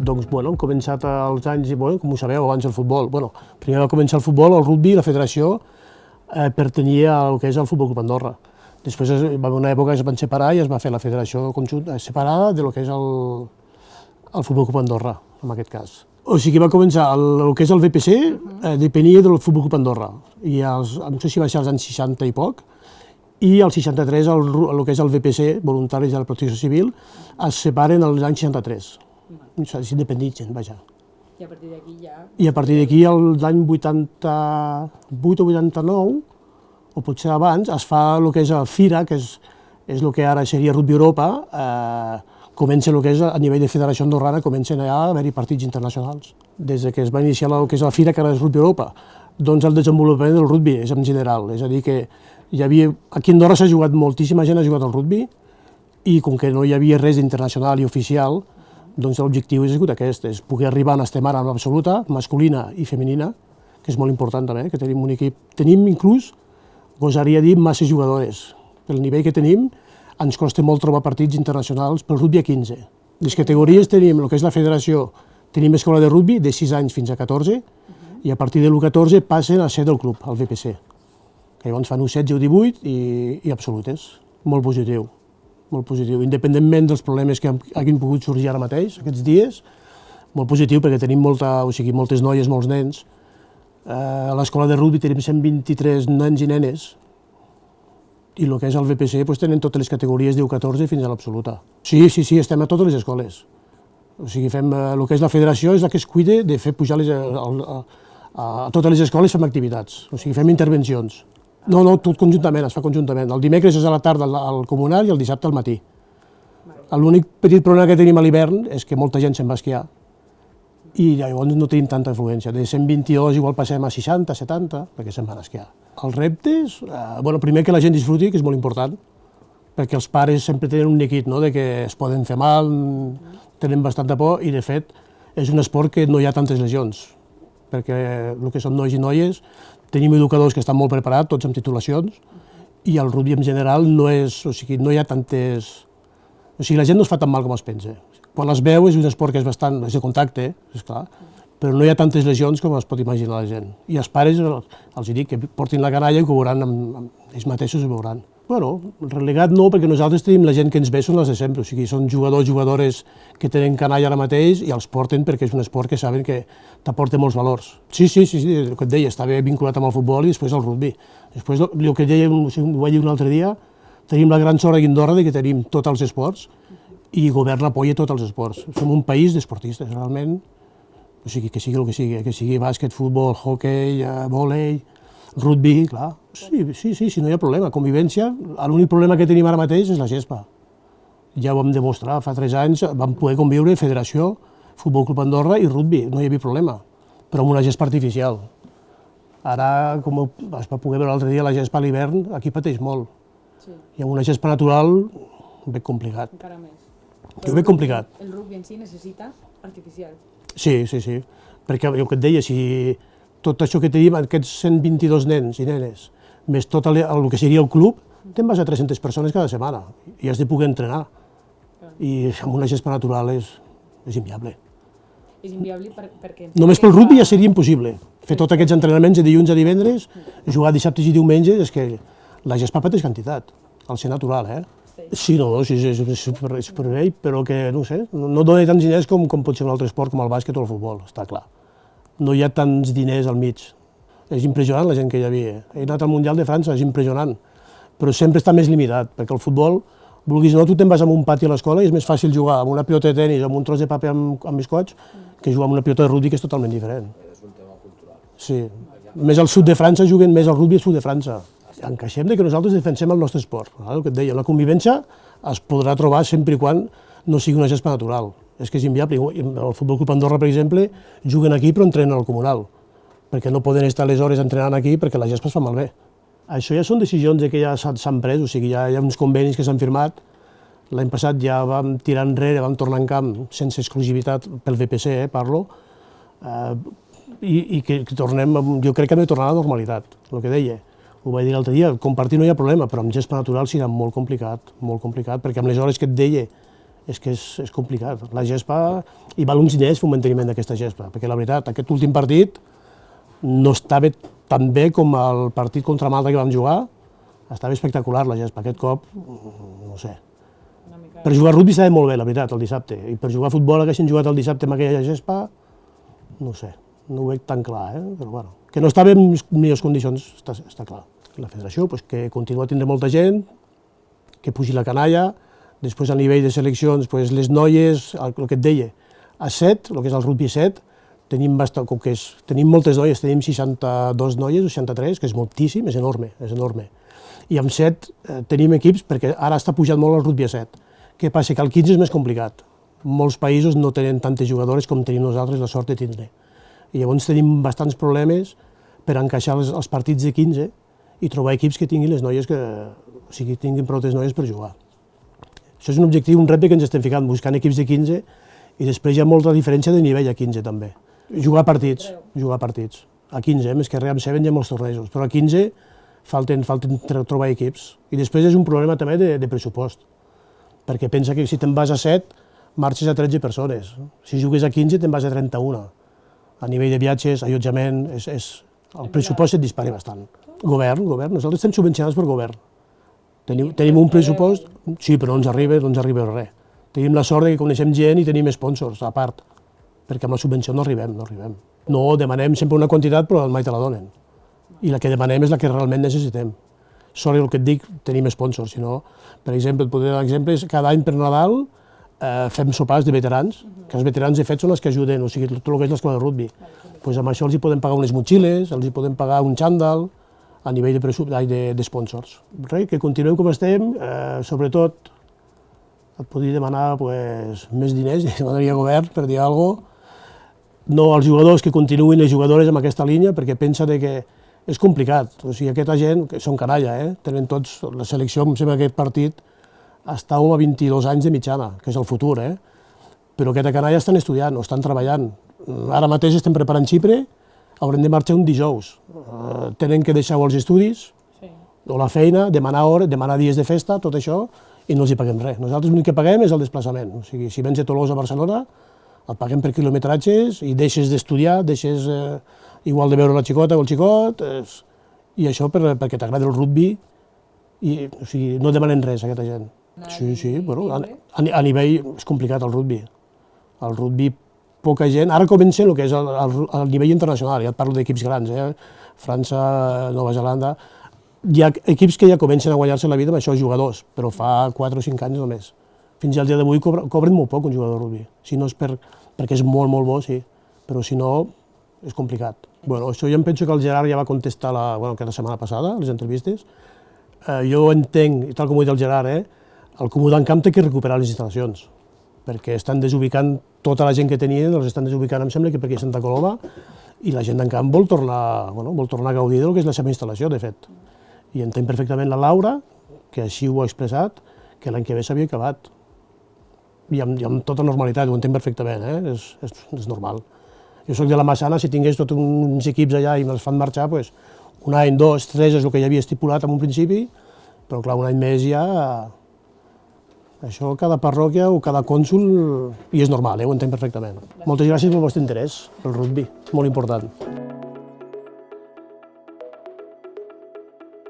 Doncs, bueno, hem començat als anys, com ho sabeu, abans el futbol. Primer va començar el futbol, el rugby, la federació pertanyia al que és el Futbol Club Andorra. Després va haver una època que es van separar i es va fer la federació conjunta separada del que és el Futbol Club Andorra, en aquest cas. O sigui, va començar el que és el VPC, depenia del Futbol Club Andorra. I no sé si va ser als anys 60 i poc, i al 63 el que és el VPC, Voluntaris de la Protecció Civil, es separen als anys 63. És independent, vaja. I a partir d'aquí ja... I a partir d'aquí, l'any 88 o 89, o potser abans, es fa el que és el FIRA, que és el que ara seria Rugby Europa, comença el que és a nivell de federació andorrana, comencen a haver-hi partits internacionals. Des que es va iniciar el que és el FIRA, que ara és Rugby Europa, doncs el desenvolupament del rugby és en general, és a dir que aquí a Andorra s'ha jugat, moltíssima gent ha jugat al rugby, i com que no hi havia res internacional i oficial, doncs l'objectiu ha sigut aquest, és poder arribar on estem ara en l'absoluta, masculina i femenina, que és molt important també, que tenim un equip, tenim inclús, gosaria dir, massa jugadores. Pel nivell que tenim, ens costa molt trobar partits internacionals pel rugby a 15. Les categories tenim, el que és la federació, tenim escola de rugby de 6 anys fins a 14, i a partir de l'14 passen a ser del club, al VPC. Que llavors fan 16 o 18 i absolutes. Molt positiu, molt positiu. Independentment dels problemes que hagin pogut sorgir ara mateix, aquests dies, molt positiu perquè tenim moltes noies, molts nens. A l'escola de rugby tenim 123 nens i nenes, i el que és el VPC tenen totes les categories d'U14 fins a l'absoluta. Sí, estem a totes les escoles. O sigui, el que és la federació és la que es cuida de fer pujar a totes les escoles, fem activitats, o sigui, fem intervencions. No, tot conjuntament, es fa conjuntament. El dimecres és a la tarda al comunal i el dissabte al matí. L'únic petit problema que tenim a l'hivern és que molta gent se'n va esquiar i llavors no tenim tanta afluència. De 122 igual passem a 60, 70, perquè se'n van esquiar. Els reptes, primer que la gent disfruti, que és molt important, perquè els pares sempre tenen un neguit, de que es poden fer mal, tenen bastanta por i de fet és un esport que no hi ha tantes lesions, perquè el que són nois i noies tenim educadors que estan molt preparats, tots amb titulacions, i el rugby en general no hi ha tantes... O sigui, la gent no es fa tan mal com es pensa. Quan es veu és un esport que és de contacte, esclar, però no hi ha tantes lesions com es pot imaginar la gent. I els pares els dic que portin la canalla i que ho veuran, ells mateixos ho veuran. Relegat no, perquè nosaltres tenim la gent que ens ve, són les de sempre, o sigui, són jugadors, jugadores que tenen canalla ara mateix i els porten perquè és un esport que saben que t'aporta molts valors. Sí, el que et deia, està bé vinculat amb el futbol i després el rugby. Després, el que deia, ho vaig dir un altre dia, tenim la gran sort aquí a Andorra que tenim tots els esports i el govern apoya tots els esports. Som un país d'esportistes, realment, o sigui, que sigui el que sigui bàsquet, futbol, hoquei, vòlei, rugby, clar. Sí, no hi ha problema. Convivència, l'únic problema que tenim ara mateix és la gespa. Ja ho vam demostrar, fa 3 anys vam poder conviure federació, Futbol Club Andorra i rugby, no hi havia problema, però amb una gespa artificial. Ara, com es va poder veure l'altre dia, la gespa a l'hivern aquí pateix molt. I amb una gespa natural, ben complicat. Encara més. Jo veig complicat. El rugby en si necessita artificial. Sí, perquè el que et deia, si tot això que tenim, aquests 122 nens i nenes, més tot el que seria el club, te'n vas a 300 persones cada setmana i has de poder entrenar. I amb una gespa natural és inviable. És inviable perquè... Només pel rugby ja seria impossible. Fer tots aquests entrenaments de dilluns a divendres, jugar dissabtes i diumenges, és que la gespa pateix quantitat, al ser natural, Sí, és superbell, però que, no sé, no dona tants diners com pot ser un altre esport com el bàsquet o el futbol, està clar. No hi ha tants diners al mig. És impressionant la gent que hi havia. He anat al Mundial de França, és impressionant. Però sempre està més limitat, perquè el futbol, vulguis o no, tu te'n vas a un pati a l'escola i és més fàcil jugar amb una pilota de tenis o amb un tros de paper amb biscots que jugar amb una pilota de rugby, que és totalment diferent. És un tema cultural. Sí. Més al sud de França juguen més al rugby al sud de França. Encaixem que nosaltres defensem el nostre esport. El que et deia, la convivència es podrà trobar sempre i quan no sigui una gespa natural. És que és inviable. El Futbol Club Andorra, per exemple, juguen aquí però entrenen al comunal, perquè no poden estar les hores entrenant aquí perquè la gespa es fa malbé. Això ja són decisions que ja s'han pres, o sigui, ja hi ha uns convenis que s'han firmat. L'any passat ja vam tirar enrere, vam tornar en camp sense exclusivitat pel VPC, parlo, i que tornem, jo crec que hem de tornar a la normalitat, el que deia. Ho vaig dir l'altre dia, compartir no hi ha problema, però amb gespa natural serà molt complicat, perquè amb les hores que et deia és que és complicat. La gespa, i val uns diners fer un manteniment d'aquesta gespa, perquè la veritat, aquest últim partit no estava tan bé com el partit contra Malta que vam jugar, estava espectacular la gespa, aquest cop, no sé. Per jugar a rugby estava molt bé, la veritat, el dissabte, i per jugar a futbol haguessin jugat el dissabte amb aquella gespa, no sé, no ho veig tan clar, però bueno, que no estava en millors condicions, està clar. La federació, que continua a tindre molta gent, que pugi la canalla, després a nivell de seleccions, les noies, el que et deia, a 7, el que és el rugby 7, tenim moltes noies, tenim 62 noies o 63, que és moltíssim, és enorme, és enorme. I amb 7 tenim equips, perquè ara està pujant molt el rugby a 7. Què passa? Que el 15 és més complicat. Molts països no tenen tantes jugadores com tenim nosaltres la sort de tindre. I llavors tenim bastants problemes per encaixar els partits de 15 i trobar equips que tinguin les noies, o sigui, tinguin prou noies per jugar. Això és un objectiu, un repte que ens estem ficant, buscant equips de 15, i després hi ha molta diferència de nivell a 15 també. Jugar partits. A 15, més que res, amb 7 hi ha molts tornejos, però a 15 falten trobar equips. I després és un problema també de pressupost, perquè pensa que si te'n vas a 7, marxes a 13 persones. Si jugues a 15, te'n vas a 31. A nivell de viatges, allotjament, el pressupost et dispara bastant. Govern, nosaltres estem subvencionats per govern. Tenim un pressupost, sí, però no ens arriba res. Tenim la sort que coneixem gent i tenim sponsors, a part, perquè amb la subvenció no arribem. No, demanem sempre una quantitat, però mai te la donen. I la que demanem és la que realment necessitem. Sort el que et dic, tenim sponsors, si no, per exemple, et podria donar exemples, cada any per Nadal fem sopars de veterans, que els veterans de fet són els que ajuden, o sigui, tot el que és l'escola de rugby. Doncs amb això els hi podem pagar unes motxilles, els hi podem pagar un xandall, a nivell de sponsors. Res, que continuem com estem, sobretot et podria demanar més diners, demanaria govern per dir alguna cosa. No als jugadors que continuïn les jugadores amb aquesta línia, perquè pensa que és complicat. O sigui, aquesta gent, que són canalla, tenen tots, la selecció, em sembla que aquest partit està a 22 anys de mitjana, que és el futur, però aquesta canalla estan estudiant o estan treballant. Ara mateix estem preparant Xipre, haurem de marxar un dijous. Tenen que deixar els estudis, o la feina, demanar hores, demanar dies de festa, tot això, i no els hi paguem res. Nosaltres l'únic que paguem és el desplaçament. O sigui, si vens de Tolosa a Barcelona, el paguem per quilometratges i deixes d'estudiar, deixes igual de veure la xicota o el xicot, i això perquè t'agrada el rugby, o sigui, no demanen res a aquesta gent. Sí, bueno, a nivell és complicat el rugby. El rugby, poca gent, ara comença el que és el nivell internacional, ja et parlo d'equips grans, França, Nova Zelanda, hi ha equips que ja comencen a guanyar-se la vida amb això, jugadors, però fa 4 o 5 anys només. Fins al dia d'avui cobren molt poc un jugador de rugby, si no és perquè és molt, molt bo, sí, però si no, és complicat. Bueno, això jo em penso que el Gerard ja va contestar aquesta setmana passada, a les entrevistes. Jo entenc, tal com ho ha dit el Gerard, el Comú d'en Camp té que recuperar les instal·lacions, perquè estan desubicant tota la gent que tenien, els estan desubicant, em sembla, que perquè és Santa Coloma, i la gent d'en Camp vol tornar a gaudir del que és la seva instal·lació, de fet. I entenc perfectament la Laura, que així ho ha expressat, que l'any que ve s'havia acabat. I amb tota normalitat, ho entenc perfectament, és normal. Jo soc de la Massana, si tingués tots uns equips allà i me'ls fan marxar, un any, 2, 3 és el que ja havia estipulat en un principi, però clar, un any més ja... Això cada parròquia o cada cònsol, i és normal, ho entenc perfectament. Moltes gràcies pel vostre interès, pel rugby, molt important.